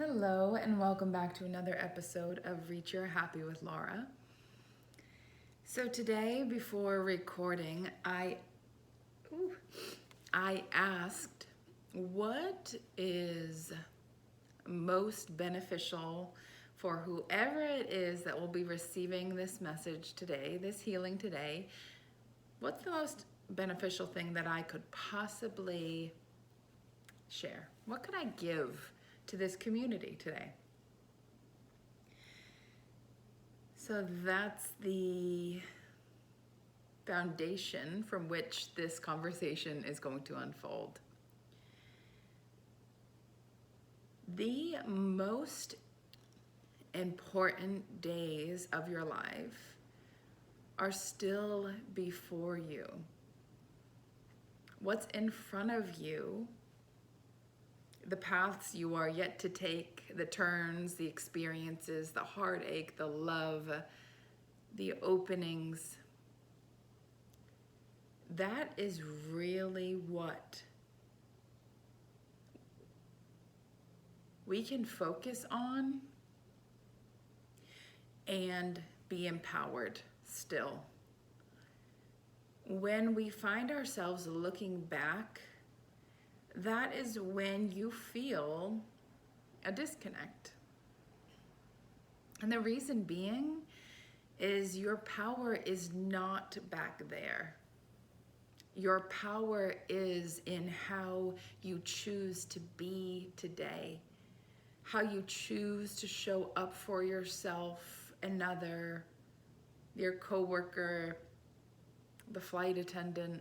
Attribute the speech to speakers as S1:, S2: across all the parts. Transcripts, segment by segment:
S1: Hello, and welcome back to another episode of Reach Your Happy with Laura. So today, before recording, I asked what is most beneficial for whoever it is that will be receiving this message today, this healing today. What's the most beneficial thing that I could possibly share? What could I give to this community today? So that's the foundation from which this conversation is going to unfold. The most important days of your life are still before you. What's in front of you, the paths you are yet to take, the turns, the experiences, the heartache, the love, the openings, that is really what we can focus on and be empowered still. When we find ourselves looking back, that is when you feel a disconnect. And the reason being is your power is not back there. Your power is in how you choose to be today, how you choose to show up for yourself, another, your coworker, the flight attendant.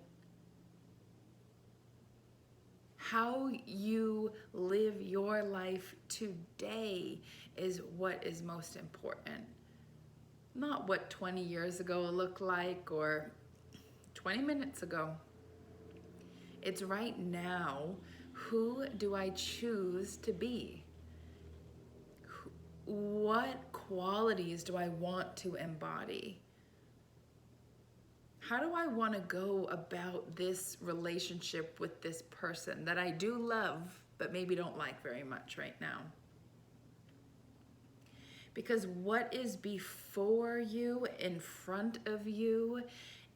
S1: How you live your life today is what is most important. Not what 20 years ago looked like or 20 minutes ago. It's right now. Who do I choose to be? What qualities do I want to embody? How do I want to go about this relationship with this person that I do love, but maybe don't like very much right now? Because what is before you, in front of you,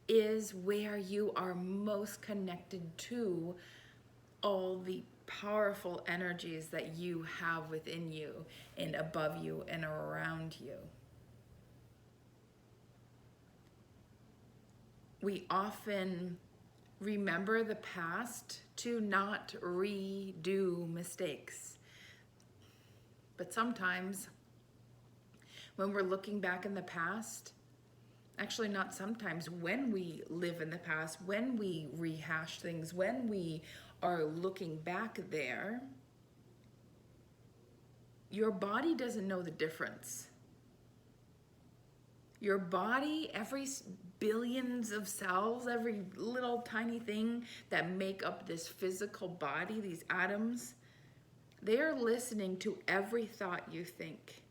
S1: is where you are most connected to all the powerful energies that you have within you and above you and around you. We often remember the past to not redo mistakes. But sometimes when we're looking back in the past, actually not sometimes, when we live in the past, when we rehash things, when we are looking back there, your body doesn't know the difference. Your body, every billions of cells, every little tiny thing that make up this physical body, these atoms, they are listening to every thought you think.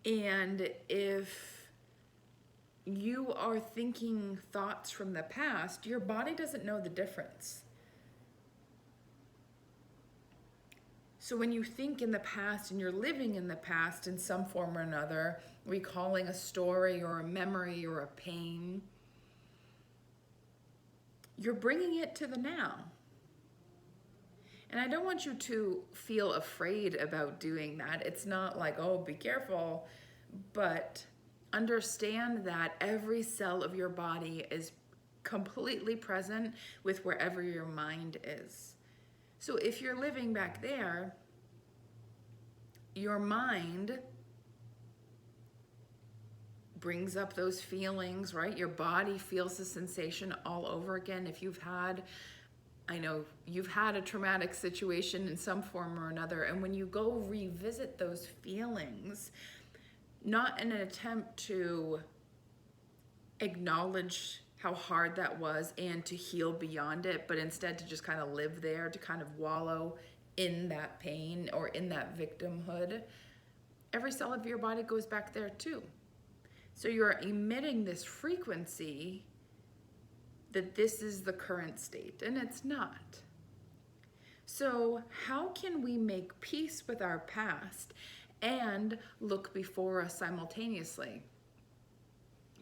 S1: And if you are thinking thoughts from the past, your body doesn't know the difference. So when you think in the past and you're living in the past in some form or another, recalling a story or a memory or a pain, you're bringing it to the now. And I don't want you to feel afraid about doing that. It's not like, oh, be careful, but understand that every cell of your body is completely present with wherever your mind is. So if you're living back there, your mind brings up those feelings, right? Your body feels the sensation all over again. If I know you've had a traumatic situation in some form or another, and when you go revisit those feelings, not in an attempt to acknowledge how hard that was and to heal beyond it, but instead to just kind of live there, to kind of wallow in that pain or in that victimhood, every cell of your body goes back there too. So you're emitting this frequency that this is the current state, and it's not. So, how can we make peace with our past and look before us simultaneously?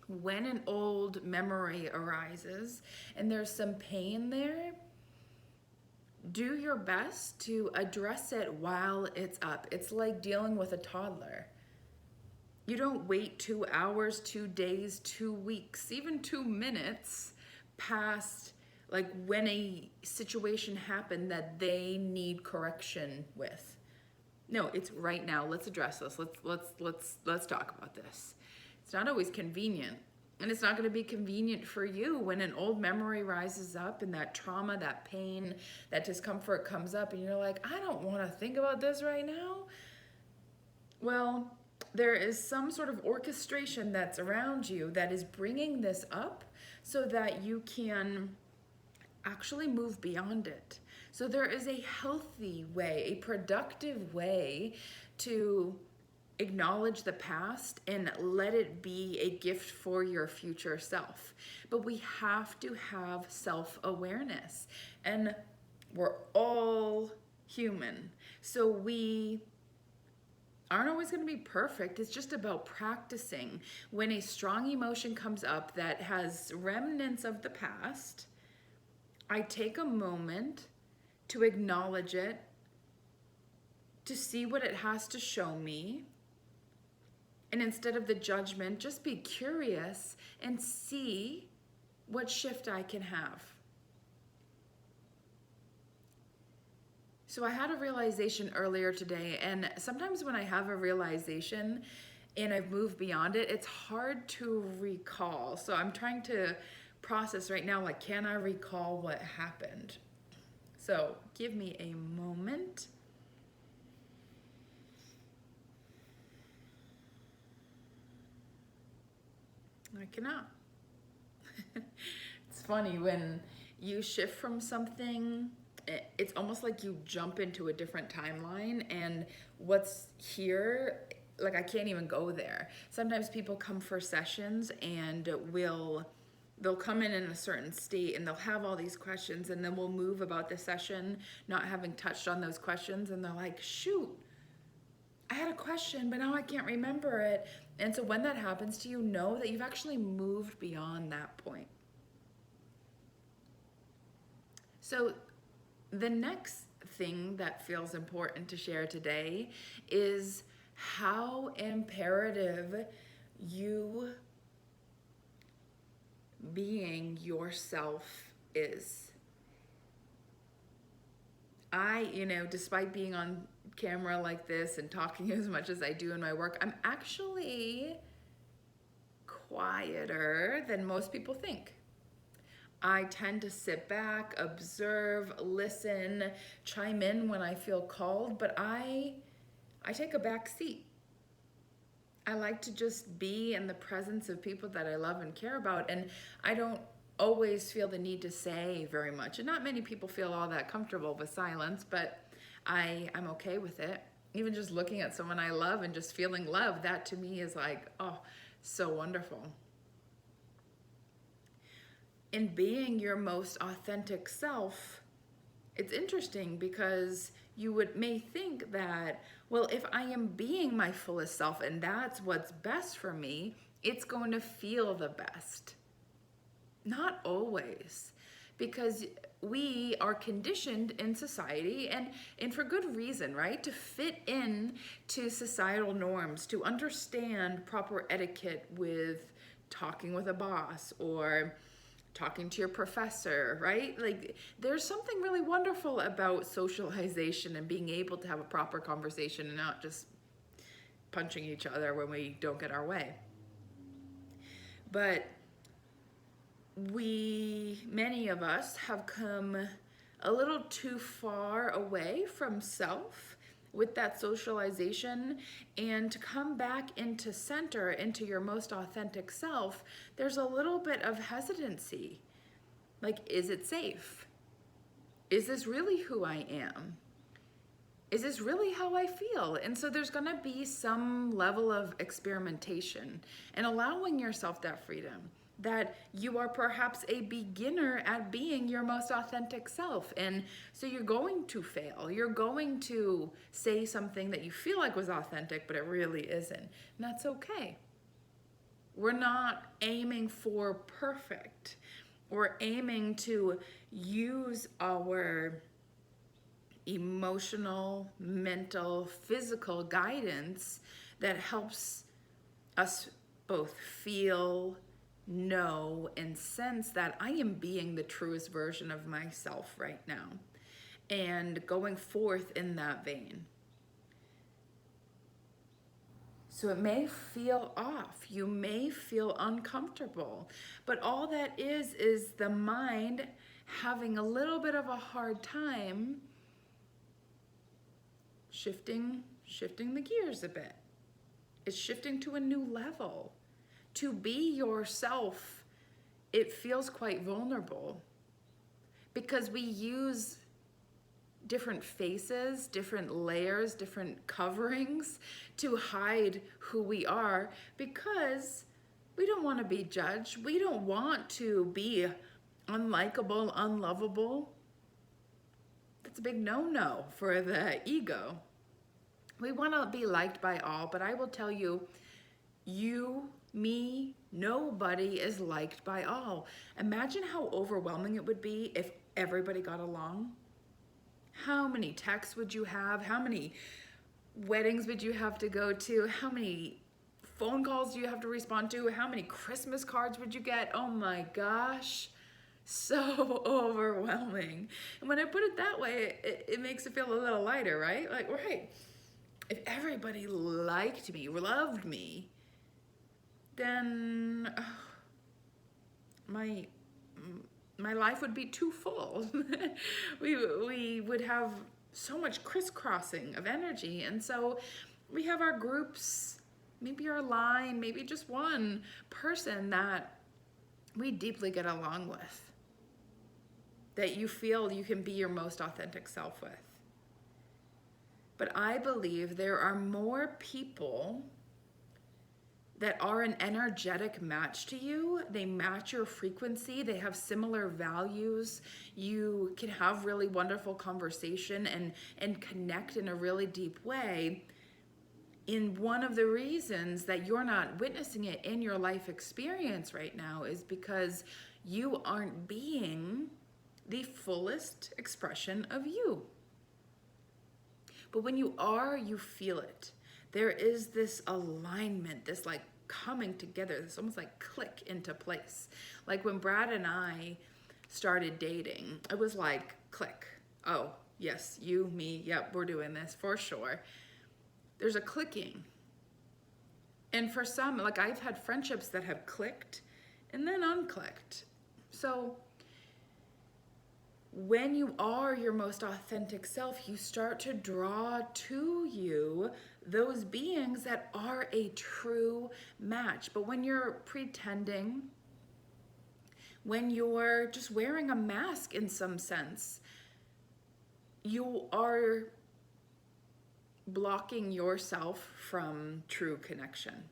S1: When an old memory arises and there's some pain there, do your best to address it while it's up. It's like dealing with a toddler. You don't wait 2 hours, 2 days, 2 weeks, even 2 minutes past like when a situation happened that they need correction with. No, it's right now. Let's address this. Let's talk about this. It's not always convenient. And it's not going to be convenient for you when an old memory rises up and that trauma, that pain, that discomfort comes up and you're like, I don't want to think about this right now. Well, there is some sort of orchestration that's around you that is bringing this up so that you can actually move beyond it. So there is a healthy way, a productive way to acknowledge the past and let it be a gift for your future self. But we have to have self-awareness, and we're all human. So we aren't always going to be perfect. It's just about practicing. When a strong emotion comes up that has remnants of the past, I take a moment to acknowledge it, to see what it has to show me. And instead of the judgment, just be curious and see what shift I can have. So I had a realization earlier today, and sometimes when I have a realization and I've moved beyond it, it's hard to recall. So I'm trying to process right now, like, can I recall what happened? So give me a moment. I cannot. It's funny when you shift from something, it's almost like you jump into a different timeline, and what's here, like I can't even go there. Sometimes people come for sessions and they'll come in a certain state and they'll have all these questions, and then we'll move about the session not having touched on those questions, and they're like, shoot, I had a question, but now I can't remember it. And so when that happens to you, know that you've actually moved beyond that point. So the next thing that feels important to share today is how imperative you being yourself is. Despite being on camera like this and talking as much as I do in my work, I'm actually quieter than most people think. I tend to sit back, observe, listen, chime in when I feel called, but I take a back seat. I like to just be in the presence of people that I love and care about, and I don't always feel the need to say very much. And not many people feel all that comfortable with silence, but I'm okay with it. Even just looking at someone I love and just feeling love, that to me is like, oh, so wonderful. In being your most authentic self, it's interesting because you may think that, well, if I am being my fullest self and that's what's best for me, it's going to feel the best. Not always, because we are conditioned in society, and for good reason, right? To fit in to societal norms, to understand proper etiquette with talking with a boss or talking to your professor, right? Like, there's something really wonderful about socialization and being able to have a proper conversation and not just punching each other when we don't get our way. But many of us have come a little too far away from self with that socialization, and to come back into center, into your most authentic self, there's a little bit of hesitancy. Like, is it safe? Is this really who I am? Is this really how I feel? And so there's gonna be some level of experimentation and allowing yourself that freedom. that you are perhaps a beginner at being your most authentic self. And so you're going to fail. You're going to say something that you feel like was authentic, but it really isn't. And that's okay. We're not aiming for perfect. We're aiming to use our emotional, mental, physical guidance that helps us both feel, know, and sense that I am being the truest version of myself right now and going forth in that vein. So it may feel off, you may feel uncomfortable, but all that is the mind having a little bit of a hard time shifting the gears a bit. It's shifting to a new level. To be yourself, it feels quite vulnerable because we use different faces, different layers, different coverings to hide who we are because we don't want to be judged. We don't want to be unlikable, unlovable. That's a big no-no for the ego. We want to be liked by all, but I will tell you, you, me, nobody is liked by all. Imagine how overwhelming it would be if everybody got along. How many texts would you have? How many weddings would you have to go to? How many phone calls do you have to respond to? How many Christmas cards would you get? Oh my gosh, so overwhelming. And when I put it that way, it makes it feel a little lighter, right? Like, right, if everybody liked me, loved me, then my life would be too full. we would have so much crisscrossing of energy. And so we have our groups, maybe our line, maybe just one person that we deeply get along with, that you feel you can be your most authentic self with. But I believe there are more people that are an energetic match to you. They match your frequency. They have similar values. You can have really wonderful conversation and connect in a really deep way. And one of the reasons that you're not witnessing it in your life experience right now is because you aren't being the fullest expression of you. But when you are, you feel it. There is this alignment, this like coming together, this almost like click into place. Like when Brad and I started dating, it was like click. Oh, yes, you, me, yep, we're doing this for sure. There's a clicking. And for some, like I've had friendships that have clicked and then unclicked. So when you are your most authentic self, you start to draw to you those beings that are a true match. But when you're pretending, when you're just wearing a mask in some sense, you are blocking yourself from true connection.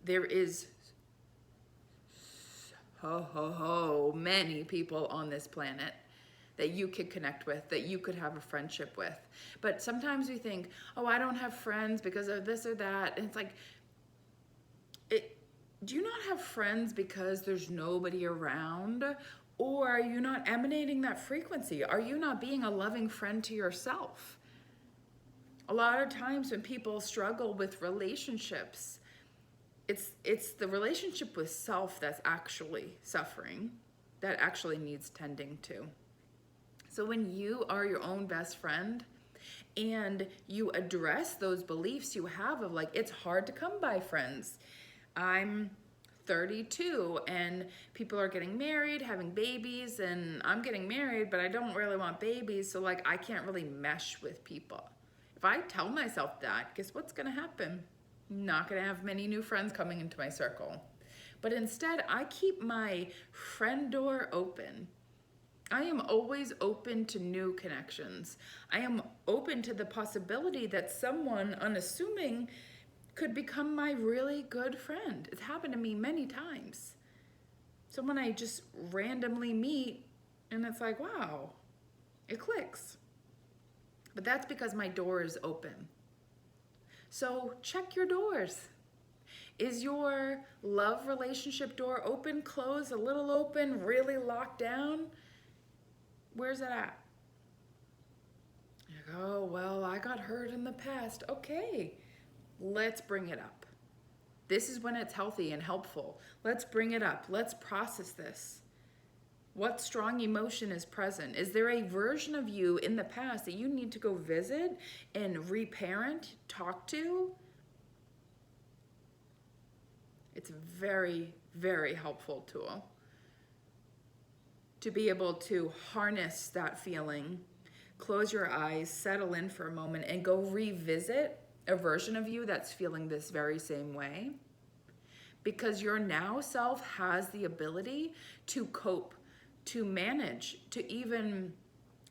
S1: There is many people on this planet that you could connect with, that you could have a friendship with. But sometimes we think, oh, I don't have friends because of this or that. And it's like, do you not have friends because there's nobody around? Or are you not emanating that frequency? Are you not being a loving friend to yourself? A lot of times when people struggle with relationships, it's the relationship with self that's actually suffering, that actually needs tending to. So when you are your own best friend and you address those beliefs you have of like, it's hard to come by friends. I'm 32 and people are getting married, having babies, and I'm getting married, but I don't really want babies. So like, I can't really mesh with people. If I tell myself that, guess what's gonna happen? I'm not gonna have many new friends coming into my circle. But instead, I keep my friend door open. I am always open to new connections. I am open to the possibility that someone unassuming could become my really good friend. It's happened to me many times. Someone I just randomly meet and it's like, wow, it clicks. But that's because my door is open. So check your doors. Is your love relationship door open, closed, a little open, really locked down? Where's it at? You go, oh, well, I got hurt in the past. Okay, let's bring it up. This is when it's healthy and helpful. Let's bring it up. Let's process this. What strong emotion is present? Is there a version of you in the past that you need to go visit and reparent, talk to? It's a very, very helpful tool to be able to harness that feeling, close your eyes, settle in for a moment, and go revisit a version of you that's feeling this very same way. Because your now self has the ability to cope, to manage, to even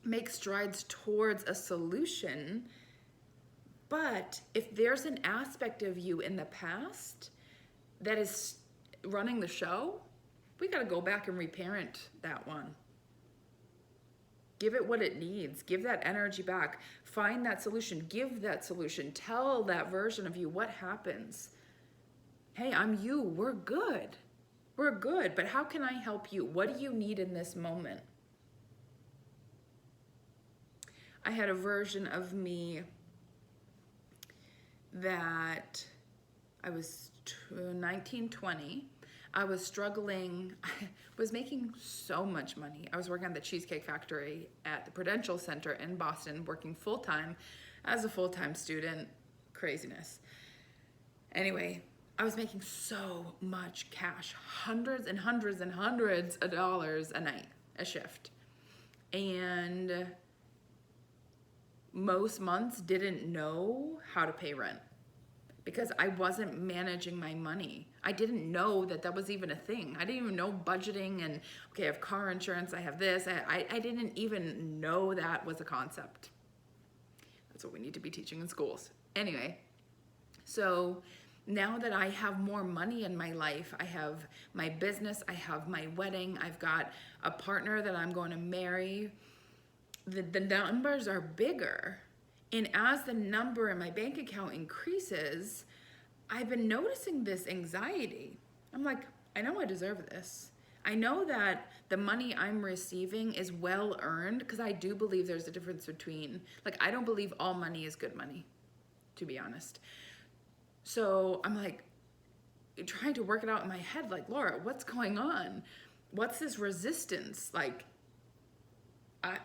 S1: make strides towards a solution. But if there's an aspect of you in the past that is running the show, we got to go back and reparent that one. Give it what it needs. Give that energy back. Find that solution. Give that solution. Tell that version of you what happens. Hey, I'm you. We're good. We're good. But how can I help you? What do you need in this moment? I had a version of me that I was 19, 20. I was struggling. I was making so much money. I was working at the Cheesecake Factory at the Prudential Center in Boston, working full-time as a full-time student. Craziness. Anyway, I was making so much cash, hundreds and hundreds and hundreds of dollars a night, a shift. And most months didn't know how to pay rent because I wasn't managing my money. I didn't know that that was even a thing. I didn't even know budgeting and, okay, I have car insurance, I have this. I didn't even know that was a concept. That's what we need to be teaching in schools. Anyway, so now that I have more money in my life, I have my business, I have my wedding, I've got a partner that I'm going to marry, the numbers are bigger. And as the number in my bank account increases, I've been noticing this anxiety. I'm like, I know I deserve this. I know that the money I'm receiving is well earned, because I do believe there's a difference between, like, I don't believe all money is good money, to be honest. So I'm like trying to work it out in my head, like, Laura, what's going on? What's this resistance? Like,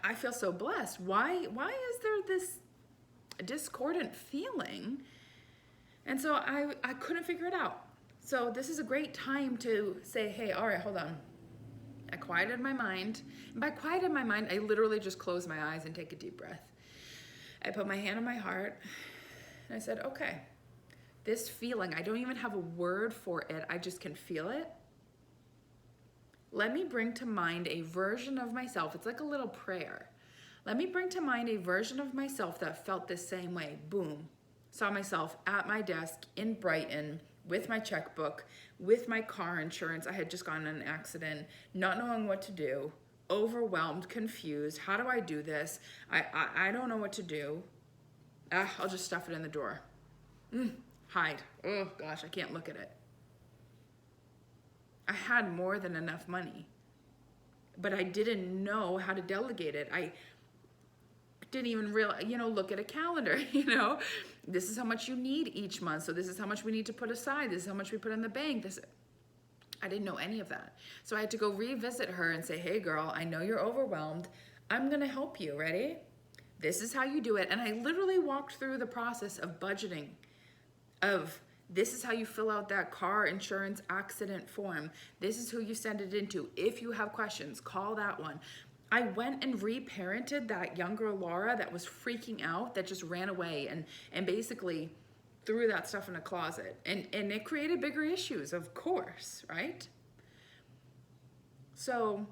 S1: I feel so blessed. Why is there this discordant feeling? And so I couldn't figure it out. So this is a great time to say, hey, all right, hold on. I quieted my mind. And by quieted my mind, I literally just close my eyes and take a deep breath. I put my hand on my heart and I said, okay, this feeling, I don't even have a word for it. I just can feel it. Let me bring to mind a version of myself. It's like a little prayer. Let me bring to mind a version of myself that felt the same way. Boom. Saw myself at my desk in Brighton with my checkbook, with my car insurance. I had just gotten in an accident, not knowing what to do, overwhelmed, confused. How do I do this? I don't know what to do. I'll just stuff it in the drawer. Hide. Oh gosh, I can't look at it. I had more than enough money, but I didn't know how to delegate it. I didn't even realize, look at a calendar, this is how much you need each month. So this is how much we need to put aside. This is how much we put in the bank. I didn't know any of that. So I had to go revisit her and say, hey girl, I know you're overwhelmed. I'm going to help you. Ready? This is how you do it. And I literally walked through the process of budgeting, of this is how you fill out that car insurance accident form. This is who you send it into. If you have questions, call that one. I went and reparented that younger Laura that was freaking out, that just ran away and basically threw that stuff in a closet. And it created bigger issues, of course, right? So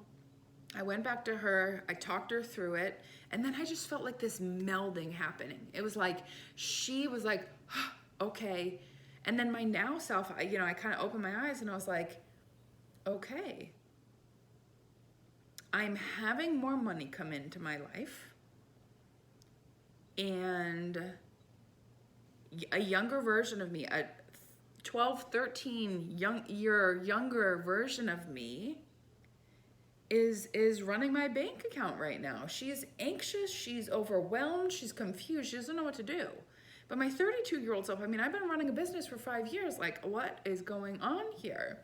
S1: I went back to her, I talked her through it, and then I just felt like this melding happening. It was like, she was like, okay. And then my now self, I kind of opened my eyes and I was like, okay, I'm having more money come into my life, and a younger version of me, a 12, 13 younger version of me is running my bank account right now. She's anxious, she's overwhelmed, she's confused, she doesn't know what to do. But my 32-year-old self, I've been running a business for 5 years, like, what is going on here?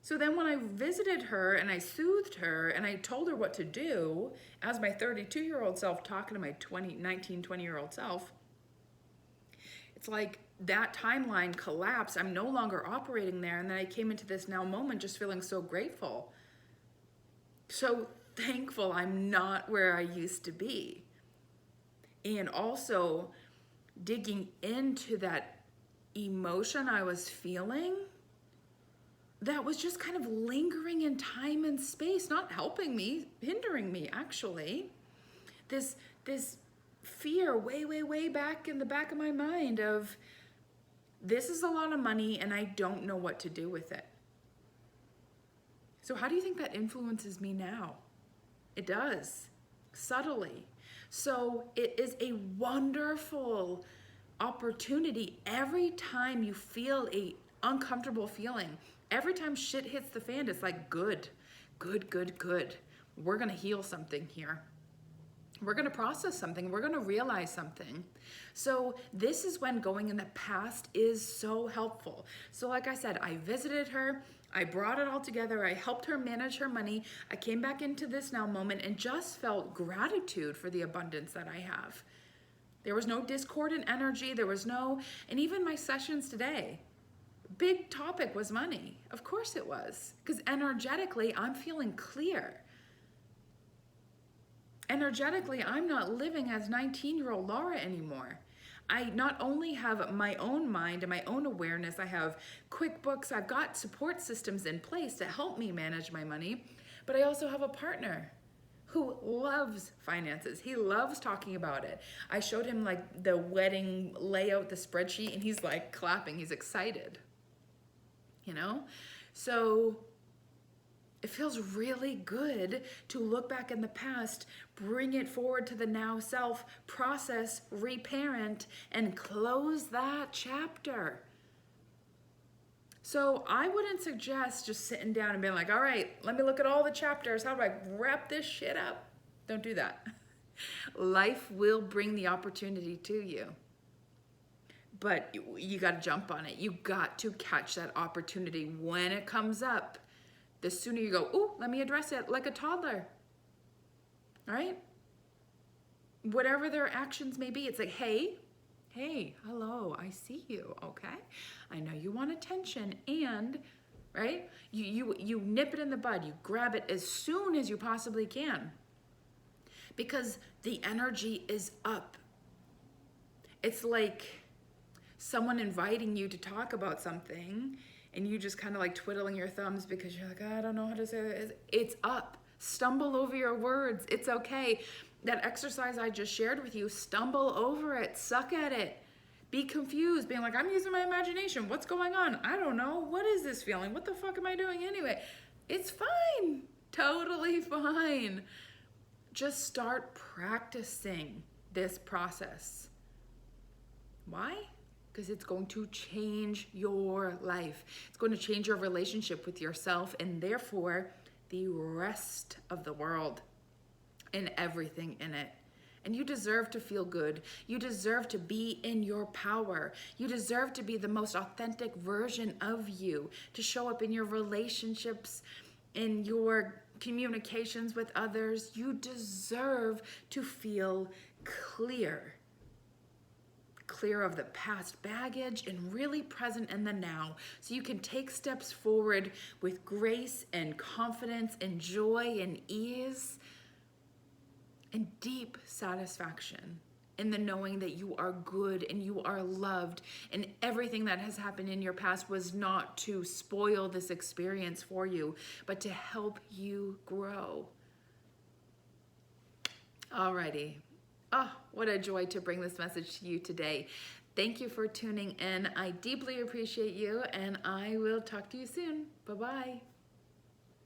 S1: So then when I visited her and I soothed her and I told her what to do as my 32-year-old self talking to my 19, 20-year-old self, it's like that timeline collapsed. I'm no longer operating there. And then I came into this now moment just feeling so grateful, so thankful I'm not where I used to be. And also digging into that emotion I was feeling that was just kind of lingering in time and space, not helping me, hindering me actually. This fear way back in the back of my mind of, this is a lot of money and I don't know what to do with it. So how do you think that influences me now? It does, subtly. So it is a wonderful opportunity every time you feel a uncomfortable feeling. Every time shit hits the fan, it's like, good. We're gonna heal something here. We're gonna process something. We're gonna realize something. So this is when going in the past is so helpful. So like I said, I visited her, I brought it all together, I helped her manage her money, I came back into this now moment and just felt gratitude for the abundance that I have. There was no discordant energy, and even my sessions today, big topic was money. Of course it was, because energetically, I'm feeling clear. Energetically, I'm not living as 19-year-old Laura anymore. I not only have my own mind and my own awareness, I have QuickBooks, I've got support systems in place to help me manage my money, but I also have a partner who loves finances. He loves talking about it. I showed him like the wedding layout, the spreadsheet, and he's like clapping, he's excited. So it feels really good to look back in the past, bring it forward to the now self, process, reparent, and close that chapter. So I wouldn't suggest just sitting down and being like, all right, let me look at all the chapters. How do I wrap this shit up? Don't do that. Life will bring the opportunity to you. But you got to jump on it. You got to catch that opportunity when it comes up. The sooner you go, ooh, let me address it like a toddler. All right? Whatever their actions may be, it's like, hey, hello, I see you, okay? I know you want attention, and, right? You nip it in the bud. You grab it as soon as you possibly can, because the energy is up. It's like someone inviting you to talk about something and you just kind of like twiddling your thumbs because you're like, I don't know how to say it. It's up. Stumble over your words. It's okay. That exercise I just shared with you, stumble over it, suck at it. Be confused, being like, I'm using my imagination. What's going on? I don't know. What is this feeling? What the fuck am I doing anyway? It's fine. Totally fine. Just start practicing this process. Why? Because it's going to change your life. It's going to change your relationship with yourself and therefore the rest of the world and everything in it. And you deserve to feel good. You deserve to be in your power. You deserve to be the most authentic version of you, to show up in your relationships, in your communications with others. You deserve to feel clear of the past baggage and really present in the now, so you can take steps forward with grace and confidence and joy and ease and deep satisfaction in the knowing that you are good and you are loved, and everything that has happened in your past was not to spoil this experience for you, but to help you grow. Alrighty. Oh, what a joy to bring this message to you today. Thank you for tuning in. I deeply appreciate you, and I will talk to you soon. Bye-bye.